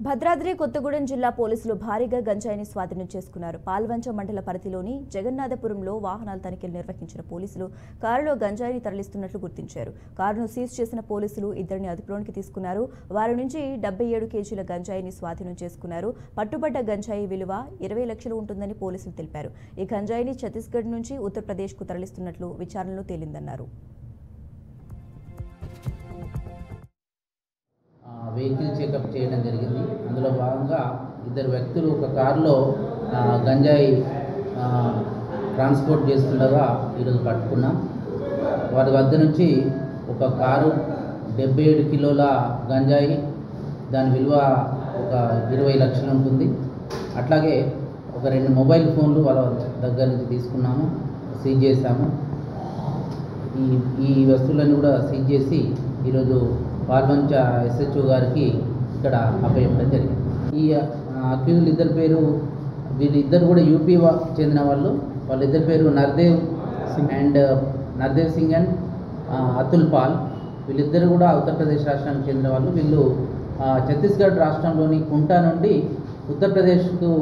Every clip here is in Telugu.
భద్రాద్రి కొత్తగూడెం జిల్లా పోలీసులు భారీగా గంజాయిని స్వాధీనం చేసుకున్నారు. పాల్వంచ మండల పరిధిలోని జగన్నాథపురంలో వాహనాల తనిఖీలు నిర్వహించిన పోలీసులు కారులో గంజాయిని తరలిస్తున్నట్లు గుర్తించారు. కారును సీజ్ చేసిన పోలీసులు ఇద్దరిని అదుపులోనికి తీసుకున్నారు. వారి నుంచి 77 కేజీల గంజాయిని స్వాధీనం చేసుకున్నారు. పట్టుబడ్డ గంజాయి విలువ 20 లక్షలు ఉంటుందని పోలీసులు తెలిపారు. ఈ గంజాయిని ఛత్తీస్గఢ్ నుంచి ఉత్తరప్రదేశ్కు తరలిస్తున్నట్లు విచారణలో తేలిందన్నారు. వెహికల్ చెకప్ చేయడం జరిగింది. అందులో భాగంగా ఇద్దరు వ్యక్తులు ఒక కారులో గంజాయి ట్రాన్స్పోర్ట్ చేస్తుండగా ఈరోజు పట్టుకున్నాం. వారి వద్ద నుంచి ఒక కారు 77 కిలోల గంజాయి, దాని విలువ ఒక 20 లక్షలు ఉంటుంది. అట్లాగే ఒక 2 మొబైల్ ఫోన్లు వాళ్ళ దగ్గర నుంచి తీసుకున్నాము, సీజ్ చేశాము. ఈ వస్తువులను కూడా సీజ్ చేసి ఈరోజు పాల్వంచ SHO గారికి ఇక్కడ అప్పచెప్పడం జరిగింది. ఈ అక్యూజులు ఇద్దరు పేరు, వీళ్ళిద్దరు కూడా యూపీ చెందిన వాళ్ళు. వాళ్ళిద్దరి పేరు నర్దేవ్ సింగ్ అండ్ అతుల్ పాల్. వీళ్ళిద్దరు కూడా ఉత్తరప్రదేశ్ రాష్ట్రానికి చెందిన వాళ్ళు. వీళ్ళు ఛత్తీస్గఢ్ రాష్ట్రంలోని కుంటా నుండి ఉత్తరప్రదేశ్కు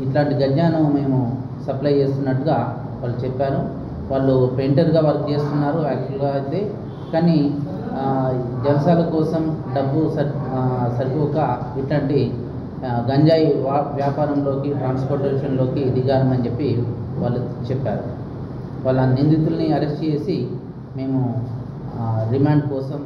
ఇట్లాంటి గంజాను మేము సప్లై చేస్తున్నట్టుగా వాళ్ళు చెప్పారు. వాళ్ళు పెయింటర్గా వర్క్ చేస్తున్నారు యాక్చువల్గా అయితే, కానీ జలసాల కోసం డబ్బు సరిపోక ఇట్లాంటి గంజాయి వ్యాపారంలోకి, ట్రాన్స్పోర్టేషన్లోకి దిగారని చెప్పి వాళ్ళు చెప్పారు. వాళ్ళ నిందితుల్ని అరెస్ట్ చేసి మేము రిమాండ్ కోసం